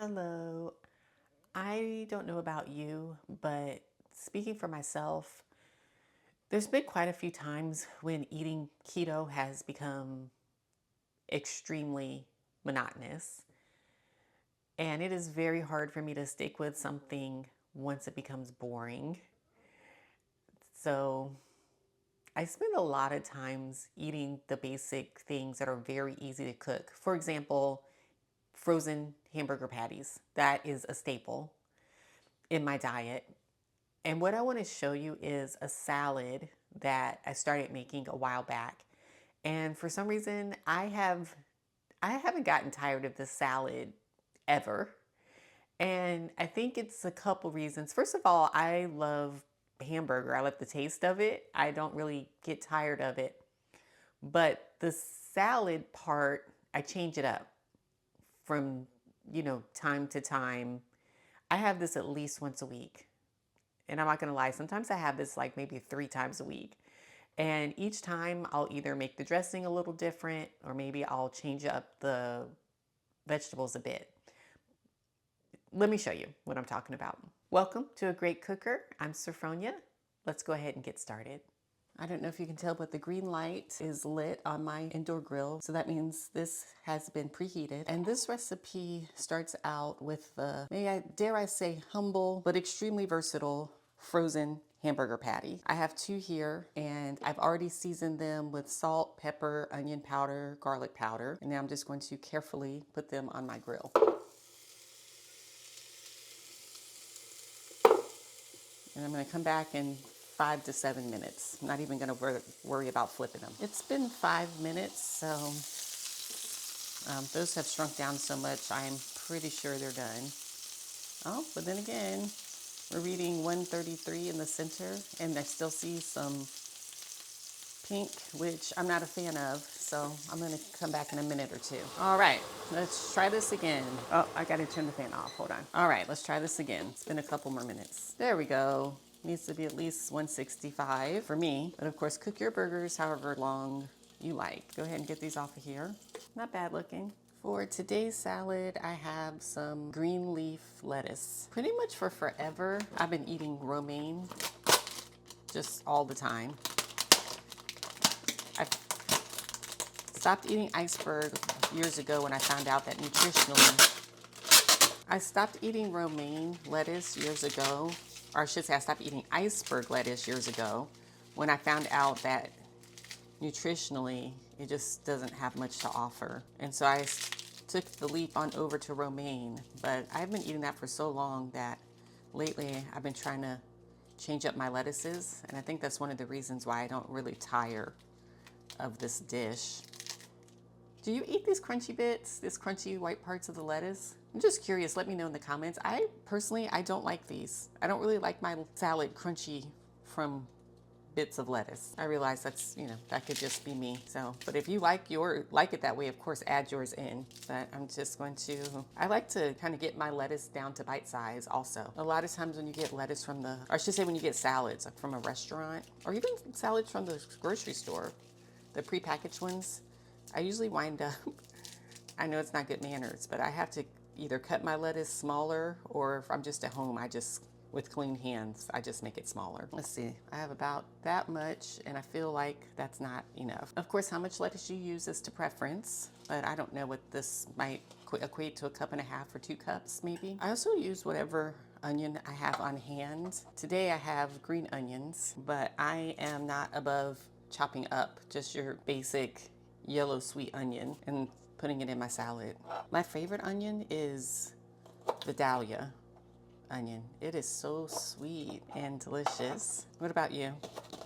Hello. I don't know about you, but speaking for myself, there's been quite a few times when eating keto has become extremely monotonous. And it is very hard for me to stick with something once it becomes boring. So I spend a lot of times eating the basic things that are very easy to cook. For example, frozen hamburger patties. That is a staple in my diet. And what I want to show you is a salad that I started making a while back. And for some reason, I haven't gotten tired of this salad ever. And I think it's a couple reasons. First of all, I love hamburger. I love the taste of it. I don't really get tired of it. But the salad part, I change it up from, time to time. I have this at least once a week. And I'm not going to lie, sometimes I have this like maybe 3 times a week. And each time I'll either make the dressing a little different or maybe I'll change up the vegetables a bit. Let me show you what I'm talking about. Welcome to A Great Cooker. I'm Sophronia. Let's go ahead and get started. I don't know if you can tell, but the green light is lit on my indoor grill. So that means this has been preheated. And this recipe starts out with the, dare I say, humble but extremely versatile frozen hamburger patty. I have 2 here and I've already seasoned them with salt, pepper, onion powder, garlic powder. And now I'm just going to carefully put them on my grill. And I'm going to come back in 5 to 7 minutes. I'm not even going to worry about flipping them. It's been 5 minutes, so those have shrunk down so much, I'm pretty sure they're done. Oh, but then again, we're reading 133 in the center, and I still see some pink, which I'm not a fan of, so I'm going to come back in a minute or two. All right, let's try this again. Oh, I got to turn the fan off. Hold on. All right, let's try this again. It's been a couple more minutes. There we go. Needs to be at least 165 for me. But of course, cook your burgers however long you like. Go ahead and get these off of here. Not bad looking. For today's salad, I have some green leaf lettuce. Pretty much for forever, I've been eating romaine just all the time. I stopped eating iceberg years ago when I found out that nutritionally, I stopped eating romaine lettuce years ago, or I should say I stopped eating iceberg lettuce years ago when I found out that nutritionally it just doesn't have much to offer. And so I took the leap on over to romaine, but I've been eating that for so long that lately I've been trying to change up my lettuces, and I think that's one of the reasons why I don't really tire of this dish. Do you eat these crunchy bits, these crunchy white parts of the lettuce? I'm just curious, let me know in the comments. I personally don't like these. I don't really like my salad crunchy from bits of lettuce. I realize that's, that could just be me. So, but if you like it that way, of course, add yours in. But I'm just going to, I like to kind of get my lettuce down to bite size also. A lot of times when you get lettuce from or I should say when you get salads like from a restaurant, or even salads from the grocery store, the prepackaged ones, I usually wind up, I know it's not good manners, but I have to either cut my lettuce smaller, or if I'm just at home, with clean hands, I just make it smaller. Let's see, I have about that much, and I feel like that's not enough. Of course, how much lettuce you use is to preference, but I don't know what this might equate to, 1.5 cups or 2 cups maybe. I also use whatever onion I have on hand. Today I have green onions, but I am not above chopping up just your basic yellow sweet onion and putting it in my salad. My favorite onion is the Dahlia onion. It is so sweet and delicious. What about you?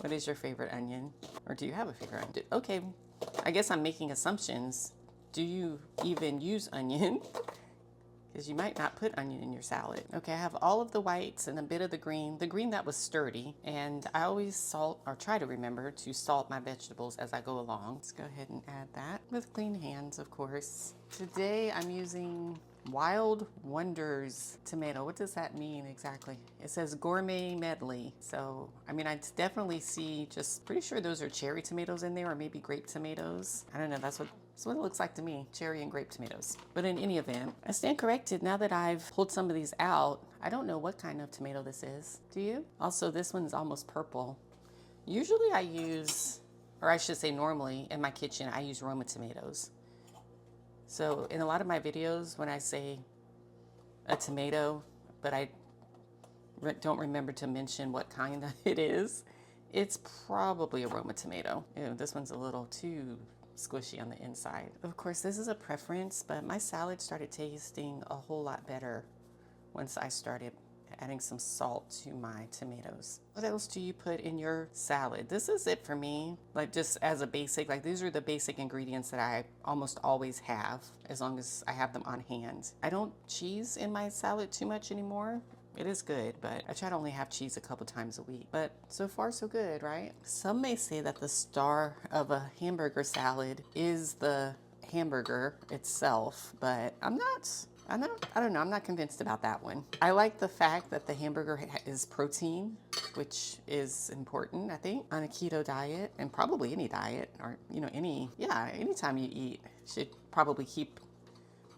What is your favorite onion? Or do you have a favorite onion? Okay, I guess I'm making assumptions. Do you even use onion? Because you might not put onion in your salad. Okay, I have all of the whites and a bit of the green that was sturdy, and I always salt, or try to remember to salt my vegetables as I go along. Let's go ahead and add that with clean hands, of course. Today I'm using Wild Wonders tomato. What does that mean exactly? It says gourmet medley. So, I mean, I definitely see, just pretty sure those are cherry tomatoes in there, or maybe grape tomatoes. I don't know, that's what That's what it looks like to me, cherry and grape tomatoes. But in any event, I stand corrected. Now that I've pulled some of these out, I don't know what kind of tomato this is. Do you? Also, this one's almost purple. Usually I use, or I should say normally in my kitchen, I use Roma tomatoes. So in a lot of my videos, when I say a tomato, but I don't remember to mention what kind it is, it's probably a Roma tomato. Ew, this one's a little too squishy on the inside. Of course, this is a preference, but my salad started tasting a whole lot better once I started adding some salt to my tomatoes. What else do you put in your salad? This is it for me. Like, just as a basic, like, these are the basic ingredients that I almost always have, as long as I have them on hand. I don't cheese in my salad too much anymore. It is good, but I try to only have cheese a couple times a week. But so far, so good, right? Some may say that the star of a hamburger salad is the hamburger itself, but I don't know, I'm not convinced about that one. I like the fact that the hamburger is protein, which is important, I think, on a keto diet, and probably any diet, or, you know, anytime you eat should probably keep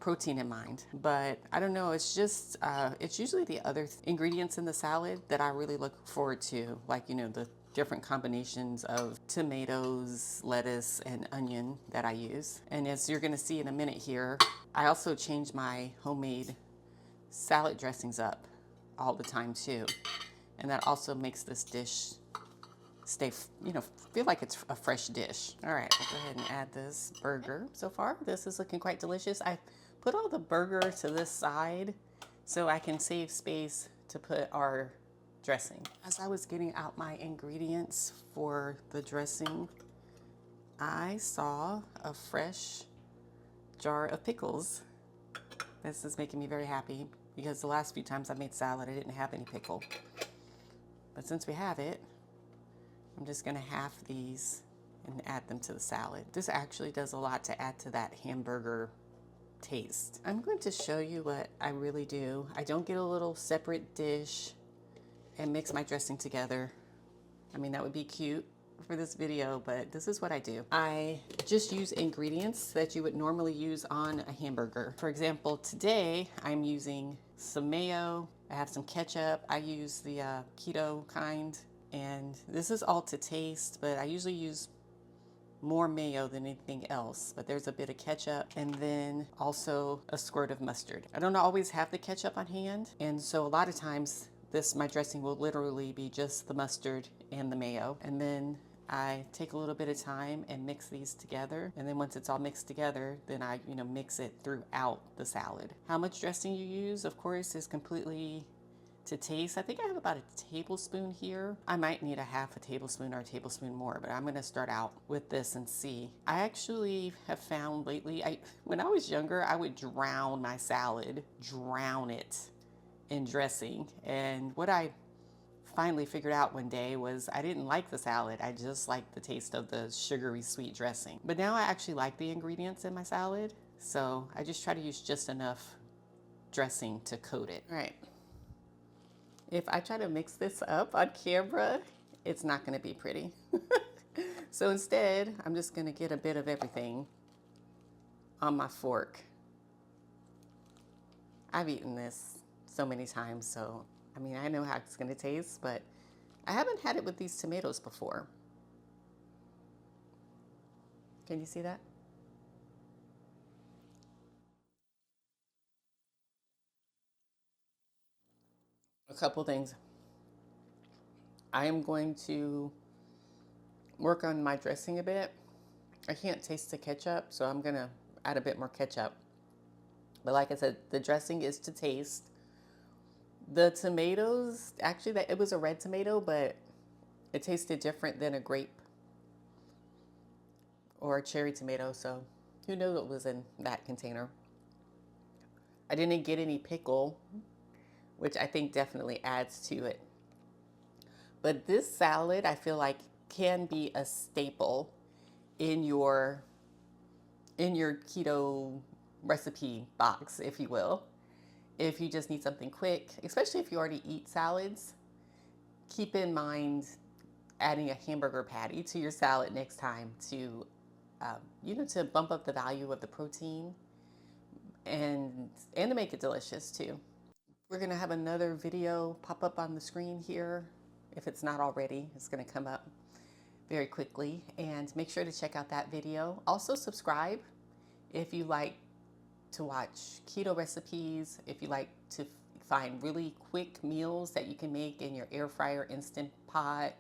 protein in mind. But I don't know, it's just, it's usually the other ingredients in the salad that I really look forward to, like, you know, the different combinations of tomatoes, lettuce, and onion that I use. And as you're gonna see in a minute here, I also change my homemade salad dressings up all the time too. And that also makes this dish stay, you know, feel like it's a fresh dish. All right, I'll go ahead and add this burger. So far, this is looking quite delicious. I put all the burger to this side so I can save space to put our dressing. As I was getting out my ingredients for the dressing, I saw a fresh jar of pickles. This is making me very happy because the last few times I made salad, I didn't have any pickle. But since we have it, I'm just gonna half these and add them to the salad. This actually does a lot to add to that hamburger taste. I'm going to show you what I really do. I don't get a little separate dish and mix my dressing together. I mean, that would be cute for this video, but this is what I do. I just use ingredients that you would normally use on a hamburger. For example, today I'm using some mayo. I have some ketchup. I use the keto kind, and this is all to taste, but I usually use more mayo than anything else, but there's a bit of ketchup and then also a squirt of mustard. I don't always have the ketchup on hand, and so a lot of times my dressing will literally be just the mustard and the mayo. And then I take a little bit of time and mix these together. And then once it's all mixed together, then I, you know, mix it throughout the salad. How much dressing you use, of course, is completely to taste. I think I have about a tablespoon here. I might need a half a tablespoon or a tablespoon more, but I'm gonna start out with this and see. I actually have found lately, when I was younger, I would drown my salad, drown it in dressing. And what I finally figured out one day was I didn't like the salad. I just liked the taste of the sugary sweet dressing. But now I actually like the ingredients in my salad. So I just try to use just enough dressing to coat it. All right. If I try to mix this up on camera, it's not gonna be pretty. So instead, I'm just gonna get a bit of everything on my fork. I've eaten this so many times, so I mean, I know how it's gonna taste, but I haven't had it with these tomatoes before. Can you see that? A couple things. I am going to work on my dressing a bit. I can't taste the ketchup, so I'm gonna add a bit more ketchup. But like I said, the dressing is to taste. The tomatoes, actually, it was a red tomato, but it tasted different than a grape or a cherry tomato, so who knows what was in that container. I didn't get any pickle, which I think definitely adds to it. But this salad, I feel like, can be a staple in your keto recipe box, if you will. If you just need something quick, especially if you already eat salads, keep in mind adding a hamburger patty to your salad next time to to bump up the value of the protein and to make it delicious too. We're gonna have another video pop up on the screen here. If it's not already, it's gonna come up very quickly, and make sure to check out that video. Also subscribe if you like to watch keto recipes, if you like to find really quick meals that you can make in your air fryer, instant pot,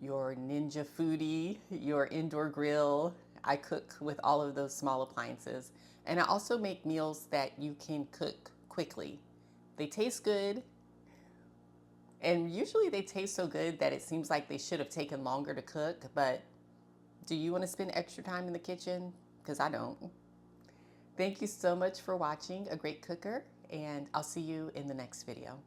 your Ninja Foodie, your indoor grill. I cook with all of those small appliances. And I also make meals that you can cook quickly. They taste good, and usually they taste so good that it seems like they should have taken longer to cook, but do you want to spend extra time in the kitchen? Because I don't. Thank you so much for watching A Great Cooker, and I'll see you in the next video.